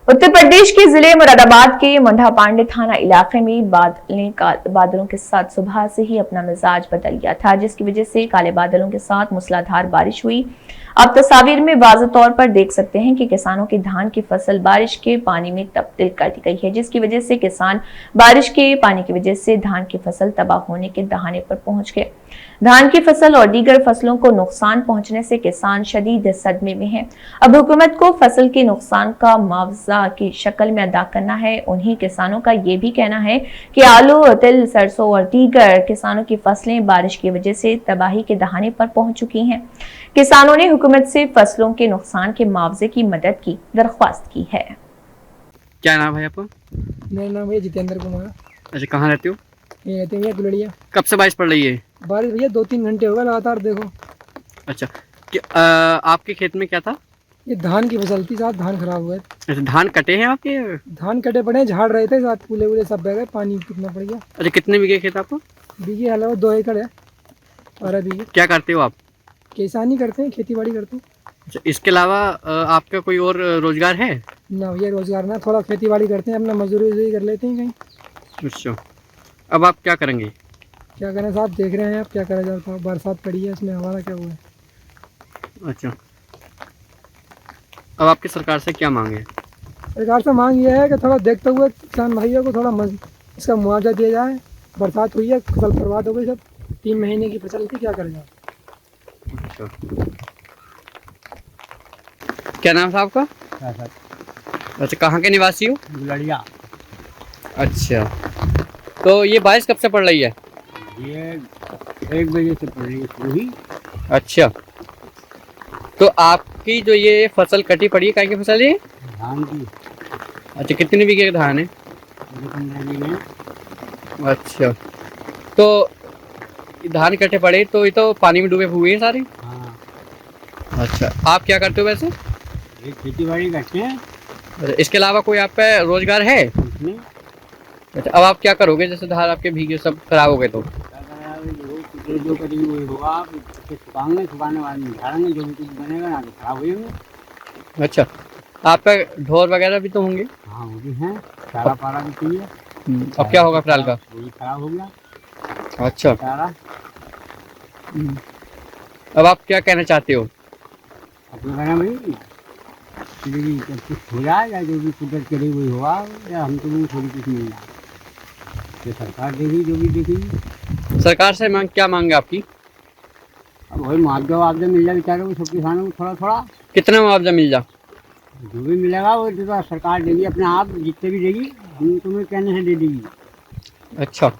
उत्तर प्रदेश के जिले मुरादाबाद के मुंडा पांडे थाना इलाके में बादलों के साथ सुबह से ही अपना मिजाज बदल गया था, जिसकी वजह से काले बादलों के साथ मूसलाधार बारिश हुई। आप तस्वीर में वाज़ेह तौर पर देख सकते हैं कि किसानों की धान की फसल बारिश के पानी में तब्दील कर दी गई है, जिसकी वजह से किसान बारिश के पानी की वजह से धान की फसल तबाह होने के दहाने पर पहुंच गए। धान की फसल और दीगर फसलों को नुकसान पहुंचने से किसान शदीद सदमे में हैं। अब हुकूमत को फसल के नुकसान का मुआवजा की शक्ल में अदा करना है। उन्हीं किसानों का ये भी कहना है कि आलू, तिल, सरसों और दीगर किसानों की फसलें बारिश की वजह से तबाही के दहाने पर पहुंच चुकी हैं। किसानों ने हुकूमत से फसलों के नुकसान के मुआवजे की मदद की दरख्वास्त की है। क्या नाम है आपका? मेरा नाम है जितेंद्र कुमार। अच्छा, कहाँ रहते हो? ये रहते हैं गुलड़िया। कब से बारिश पड़ रही है? बारिश भैया 2-3 घंटे हो गए लगातार। देखो अच्छा, आपके खेत में क्या था? ये धान की फसल थी, साथ धान खराब हुआ है। अच्छा, धान कटे हैं आपके? धान कटे पड़े हैं, झाड़ रहे थे, साथ पूले वूले सब बह गए, पानी कितना पड़ गया। अच्छा, कितने बीघे खेत आपको? बीघे हाल 2 एकड़ है, 12 बीघे। क्या करते हो आप? किसानी करते हैं, खेती बाड़ी करते हैं। अच्छा, इसके अलावा आपका कोई और रोजगार है? ना भैया रोजगार ना, थोड़ा खेती बाड़ी करते हैं, अपना मजदूरी वजूरी कर लेते हैं कहीं। अच्छा, अब आप क्या करेंगे? क्या करें साहब, देख रहे हैं आप क्या करा जाता है। बरसात पड़ी है, इसमें हमारा क्या हुआ है। अच्छा, अब आपकी सरकार से क्या मांगे? सरकार से मांग ये है कि थोड़ा देखते हुए किसान भाइयों को थोड़ा इसका मुआवजा दिया जाए। बरसात हुई है, फसल बर्बाद हो गई सब। 3 महीने की फसल थी, क्या करेगा। अच्छा, क्या नाम था आपका? अच्छा, कहाँ के निवासी हो? गुलड़िया। अच्छा, तो ये बारिश कब से पड़ रही है? ये 1 बजे से पड़ रही है पूरी। अच्छा, तो आपकी जो ये फसल कटी पड़ी है, काय की फसल है? धान की। अच्छा, कितने बीघे का धान है? 15 बीघे। अच्छा, तो धान कटे पड़े तो ये तो पानी में डूबे हुए हैं सारे। हाँ, अच्छा, आप क्या करते हो वैसे? ये खेती बाड़ी करते हैं। अच्छा, इसके अलावा कोई आप पे रोजगार है? उसमें अच्छा, अब आप क्या करोगे जैसे धान आपके भीगे सब खराब हो गए तो? क्या करना है, जो करेंगे वही होगा। आप इसे सुखाएंगे, सुखाने बाद में झाड़ेंगे, जो भी कुछ बनेगा ना तो खराब हो जाएंगे। अच्छा, आप पे ढोर वगैरह भी तो होंगे? हाँ, वो भी हैं, चारा पारा भी चाहिए। अब क्या होगा फिलहाल का? वो भी खराब हो गया अच्छा, चारा। अब आप क्या कहना चाहते हो? अपने कहना भाई कि कुछ हो जाए, या जो भी कुदरत करे वही होगा, या हमको भी थोड़ी कुछ मिल जाए। ये सरकार देगी, जो भी देगी। सरकार से मांग क्या मांगे आपकी? अब वही मुआवजा मिल जाए बेचारे को, सब किसानों को थोड़ा थोड़ा। कितना मुआवजा मिल जा? जो भी मिलेगा वो तो सरकार देगी अपने आप, जितने भी देगी हम तुम्हें कहने से दे देगी। अच्छा,